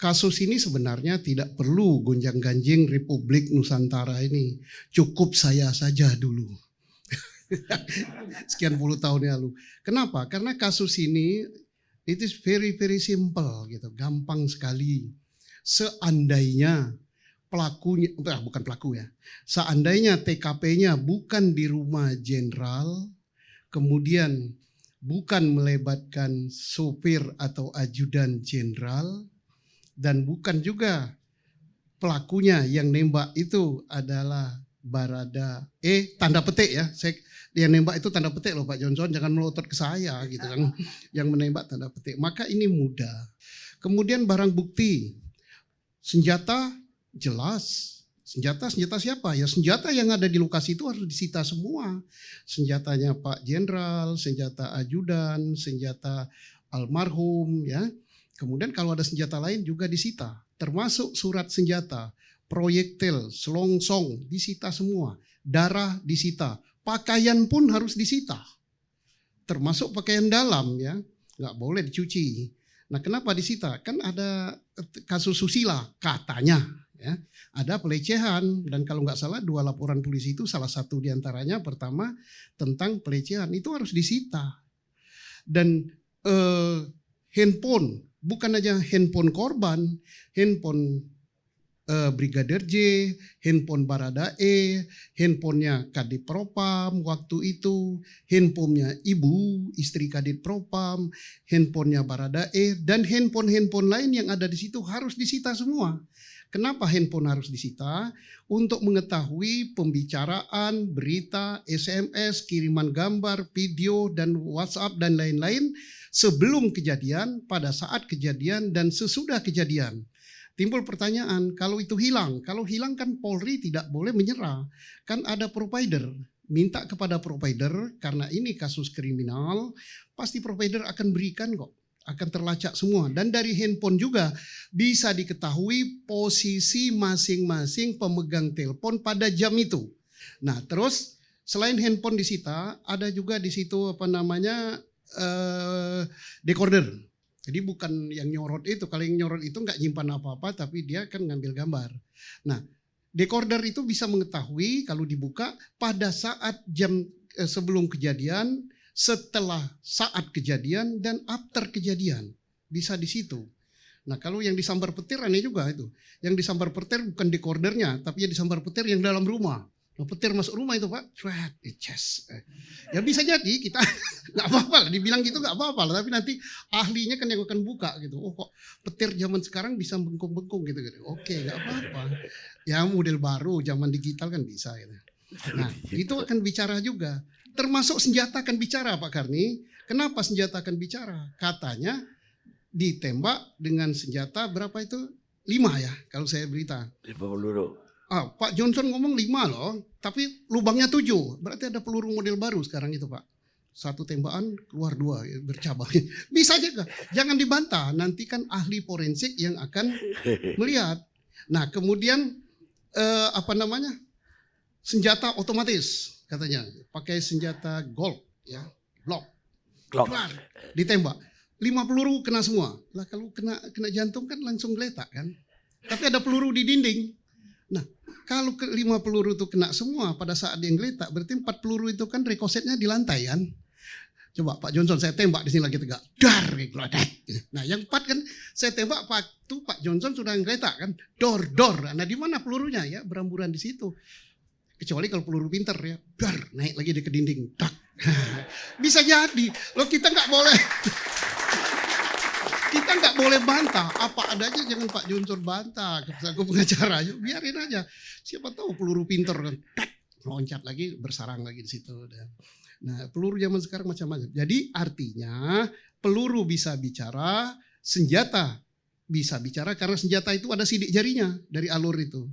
kasus ini sebenarnya tidak perlu gonjang-ganjing Republik Nusantara ini. Cukup saya saja dulu. Sekian puluh tahun lalu. Kenapa? Karena kasus ini it is very very simple gitu, gampang sekali. Seandainya pelakunya, bukan pelaku ya, seandainya TKP-nya bukan di rumah jenderal, kemudian bukan melibatkan sopir atau ajudan jenderal, dan bukan juga pelakunya yang nembak itu adalah Barada tanda petik ya, yang nembak itu tanda petik loh Pak Johnson, jangan melotot ke saya gitu kan, yang menembak tanda petik, maka ini mudah. Kemudian barang bukti, senjata jelas, senjata siapa? Ya senjata yang ada di lokasi itu harus disita semua, senjatanya Pak Jenderal, senjata ajudan, senjata almarhum ya. Kemudian kalau ada senjata lain juga disita, termasuk surat senjata, proyektil, selongsong, disita semua. Darah disita, pakaian pun harus disita. Termasuk pakaian dalam ya, nggak boleh dicuci. Nah kenapa disita? Kan ada kasus susila katanya ya. Ada pelecehan dan kalau nggak salah 2 laporan polisi itu salah satu diantaranya pertama tentang pelecehan, itu harus disita. Dan handphone, bukan aja handphone korban, handphone Brigadir J, handphone Barada E, handphonenya Kadif Propam waktu itu, handphonenya ibu, istri Kadif Propam, handphonenya Barada E, dan handphone lain yang ada di situ harus disita semua. Kenapa handphone harus disita? Untuk mengetahui pembicaraan, berita, SMS, kiriman gambar, video, dan WhatsApp, dan lain-lain sebelum kejadian, pada saat kejadian, dan sesudah kejadian. Timbul pertanyaan, kalau itu hilang, kalau hilang kan Polri tidak boleh menyerah. Kan ada provider, minta kepada provider, karena ini kasus kriminal, pasti provider akan berikan kok. Akan terlacak semua, dan dari handphone juga bisa diketahui posisi masing-masing pemegang telepon pada jam itu. Nah terus selain handphone disita, ada juga di situ decoder. Jadi bukan yang nyorot itu, kalau yang nyorot itu nggak nyimpan apa-apa, tapi dia kan ngambil gambar. Nah decoder itu bisa mengetahui kalau dibuka pada saat jam sebelum kejadian, setelah saat kejadian, dan after kejadian, bisa di situ. Nah kalau yang disambar petir aneh juga itu, yang disambar petir bukan decordernya, tapi yang disambar petir yang dalam rumah. Nah, petir masuk rumah itu Pak, ya bisa jadi kita nggak apa-apa lah, dibilang gitu nggak apa-apa lah, tapi nanti ahlinya kan yang akan buka gitu. Oh kok petir zaman sekarang bisa bengkung-bengkung gitu. Oke nggak apa-apa, ya model baru zaman digital kan bisa gitu. Nah itu akan bicara juga. Termasuk senjata akan bicara Pak Karni. Kenapa senjata akan bicara? Katanya ditembak dengan senjata berapa itu? 5 ya kalau saya berita. 5 peluru. Pak Johnson ngomong 5 loh. Tapi lubangnya 7. Berarti ada peluru model baru sekarang itu Pak. Satu tembakan keluar 2 bercabang. Bisa juga. Jangan dibantah. Nanti kan ahli forensik yang akan melihat. Nah kemudian senjata otomatis. Katanya pakai senjata Glock ya, Glock. Ditembak 5 peluru kena semua. Lah kalau kena jantung kan langsung geletak kan. Tapi ada peluru di dinding. Nah, kalau 5 peluru itu kena semua pada saat dia geletak, berarti 4 peluru itu kan rekosetnya di lantai kan. Coba Pak Johnson saya tembak di sini lagi tegak. Dar geletak. Nah, yang 4 kan saya tembak waktu Pak Johnson sudah geletak kan. Dor. Nah, di mana pelurunya ya? Beramburan di situ. Kecuali kalau peluru pinter ya, dar, naik lagi dia ke dinding, dak. Bisa jadi, loh kita nggak boleh bantah, apa adanya jangan Pak Johnson bantah, aku pengacara, biarin aja. Siapa tahu peluru pinter kan, loncat lagi, bersarang lagi di situ. Nah peluru zaman sekarang macam-macam. Jadi artinya peluru bisa bicara, senjata bisa bicara karena senjata itu ada sidik jarinya dari alur itu.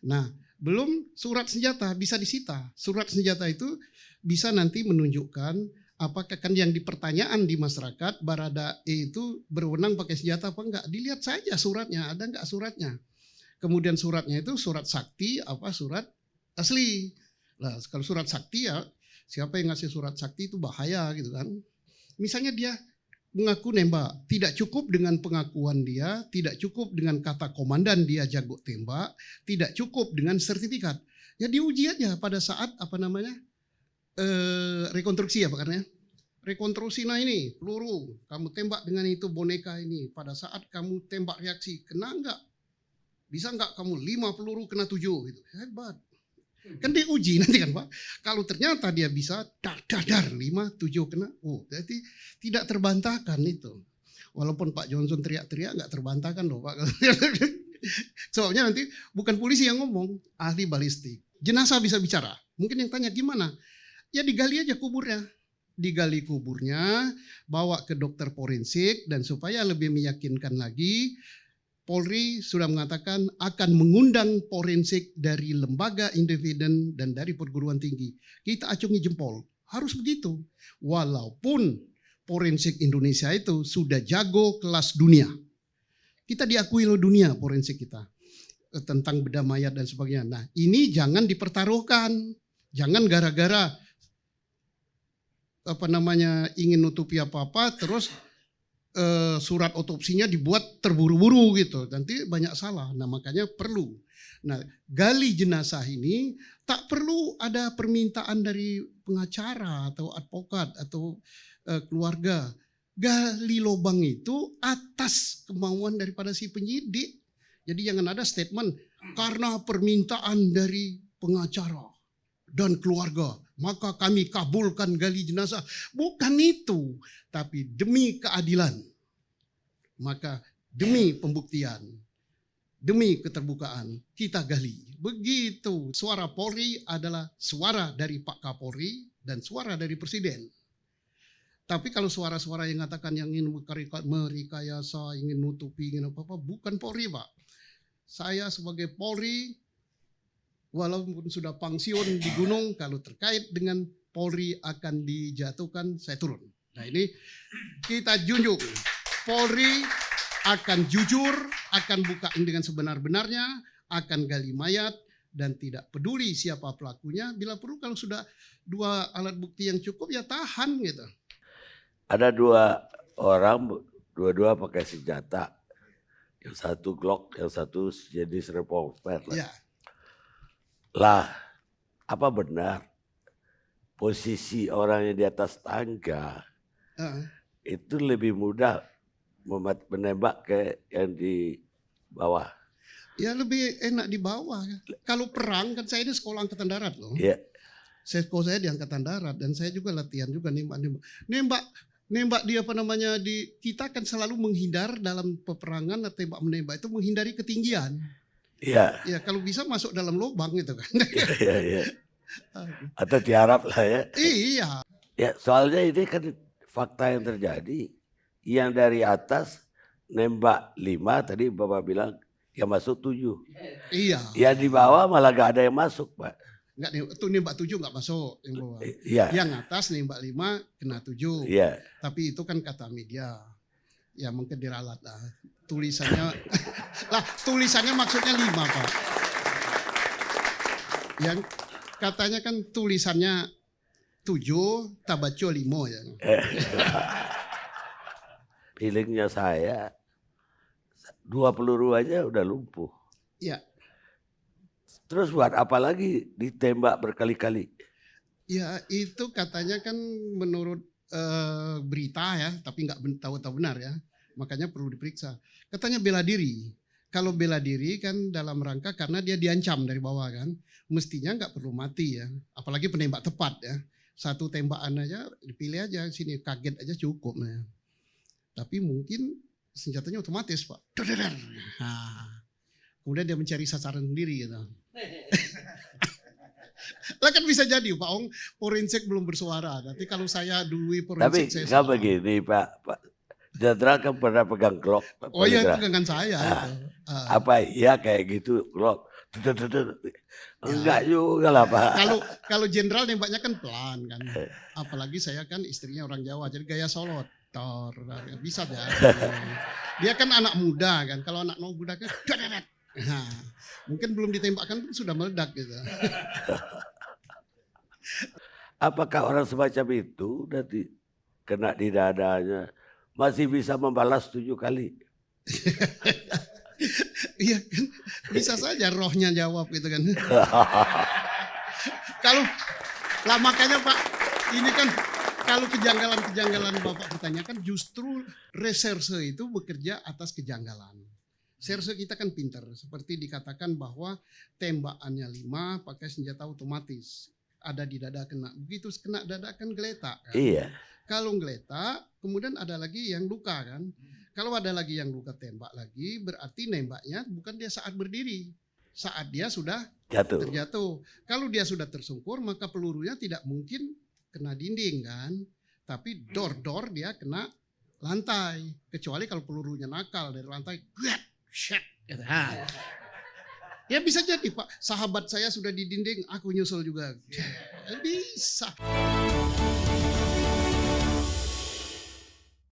Nah belum surat senjata bisa disita. Surat senjata itu bisa nanti menunjukkan apakah kan yang dipertanyaan di masyarakat Barada E itu berwenang pakai senjata apa enggak. Dilihat saja suratnya, ada enggak suratnya. Kemudian suratnya itu surat sakti apa surat asli. Nah, kalau surat sakti ya siapa yang ngasih surat sakti itu bahaya gitu kan. Misalnya dia mengaku nembak. Tidak cukup dengan pengakuan dia, tidak cukup dengan kata komandan dia jago tembak, tidak cukup dengan sertifikat. Ya diuji aja pada saat rekonstruksi ya Pak Karna. Rekonstruksi, nah ini peluru, kamu tembak dengan itu boneka ini. Pada saat kamu tembak reaksi, kena enggak? Bisa enggak kamu 5 peluru kena 7 gitu. Hebat. Kan diuji nanti kan Pak. Kalau ternyata dia bisa dar 5, 7 kena. Oh, berarti tidak terbantahkan itu. Walaupun Pak Johnson teriak-teriak enggak terbantahkan loh Pak. Soalnya nanti bukan polisi yang ngomong, ahli balistik. Jenazah bisa bicara. Mungkin yang tanya gimana? Ya digali aja kuburnya. Digali kuburnya, bawa ke dokter forensik, dan supaya lebih meyakinkan lagi, Polri sudah mengatakan akan mengundang forensik dari lembaga independen dan dari perguruan tinggi. Kita acungi jempol, harus begitu. Walaupun forensik Indonesia itu sudah jago kelas dunia. Kita diakui oleh dunia forensik kita. Tentang bedah mayat dan sebagainya. Nah ini jangan dipertaruhkan. Jangan gara-gara ingin nutupi apa-apa terus surat otopsinya dibuat terburu-buru gitu, nanti banyak salah. Nah makanya perlu. Nah gali jenazah ini tak perlu ada permintaan dari pengacara atau advokat atau keluarga. Gali lubang itu atas kemauan daripada si penyidik. Jadi jangan ada statement karena permintaan dari pengacara dan keluarga maka kami kabulkan gali jenazah. Bukan itu, tapi demi keadilan. Maka demi pembuktian, demi keterbukaan kita gali. Begitu. Suara Polri adalah suara dari Pak Kapolri dan suara dari Presiden. Tapi kalau suara-suara yang mengatakan yang ingin merekayasa, ingin nutupi, ingin apa-apa, bukan Polri Pak. Saya sebagai Polri, walaupun sudah pensiun di gunung, kalau terkait dengan Polri akan dijatuhkan, saya turun. Nah ini kita junjung. Polri akan jujur, akan bukain dengan sebenar-benarnya, akan gali mayat, dan tidak peduli siapa pelakunya. Bila perlu kalau sudah 2 alat bukti yang cukup ya tahan gitu. Ada 2 orang, dua-dua pakai senjata. Yang satu Glock, yang satu jenis revolver. Ya. Lah, apa benar posisi orang yang di atas tangga itu lebih mudah menembak ke yang di bawah? Ya lebih enak di bawah. Kalau perang kan saya ini sekolah angkatan darat loh. Iya. Sekolah saya di angkatan darat dan saya juga latihan juga nembak dia kita kan selalu menghindar dalam peperangan atau tembak menembak itu menghindari ketinggian. Iya. Ya kalau bisa masuk dalam lubang gitu kan. Iya. Atau tiarap lah ya. Iya. Ya soalnya ini kan fakta yang terjadi. Yang dari atas nembak 5 tadi Bapak bilang yang masuk 7. Iya. Yang di bawah malah gak ada yang masuk Pak. Enggak, itu nembak 7 enggak masuk yang bawah. Iya. Yang atas nembak 5 kena 7. Iya. Tapi itu kan kata media. Ya mungkin diralat lah. Tulisannya tulisannya maksudnya 5 Pak. Yang katanya kan tulisannya 7, tabaco 5 ya. Feelingnya saya 2 peluru aja udah lumpuh. Ya. Terus buat apa lagi ditembak berkali-kali? Ya itu katanya kan menurut berita ya, tapi nggak tahu benar ya. Makanya perlu diperiksa. Katanya bela diri. Kalau bela diri kan dalam rangka karena dia diancam dari bawah kan. Mestinya nggak perlu mati ya. Apalagi penembak tepat ya. 1 tembakan aja dipilih aja sini kaget aja cukup. Nah. Tapi mungkin senjatanya otomatis Pak. Nah, kemudian dia mencari sasaran sendiri gitu. Lah kan bisa jadi Pak Ong forensik belum bersuara. Nanti kalau saya dui forensik tapi nggak begini Pak Jenderal kan pernah pegang Glock. Oh iya itu pegangan saya. Apa iya kayak gitu Glock? Enggak juga lah Pak. Kalau jenderal nembaknya kan pelan kan. Apalagi saya kan istrinya orang Jawa jadi gaya Solo. Bisa ya. Dia kan anak muda kan. Kalau anak muda kan nah, mungkin belum ditembakkan pun sudah meledak gitu. Apakah orang semacam itu nanti kena di dadanya masih bisa membalas 7 kali. Iya kan, bisa saja rohnya jawab gitu kan. Kalau lah makanya Pak, ini kan kalau kejanggalan-kejanggalan Bapak bertanyakan justru reserse itu bekerja atas kejanggalan. Reserse kita kan pinter, seperti dikatakan bahwa tembakannya 5 pakai senjata otomatis. Ada di dada kena, begitu kena dada kan geletak kan. Iya. Kalau geletak, kemudian ada lagi yang luka kan. Kalau ada lagi yang luka tembak lagi, berarti nembaknya bukan dia saat berdiri. Saat dia sudah Jatuh. terjatuh. Kalau dia sudah tersungkur, maka pelurunya tidak mungkin kena dinding kan. Tapi dor-dor dia kena lantai. Kecuali kalau pelurunya nakal dari lantai. Shit. Ya bisa jadi Pak, sahabat saya sudah di dinding, aku nyusul juga. Bisa.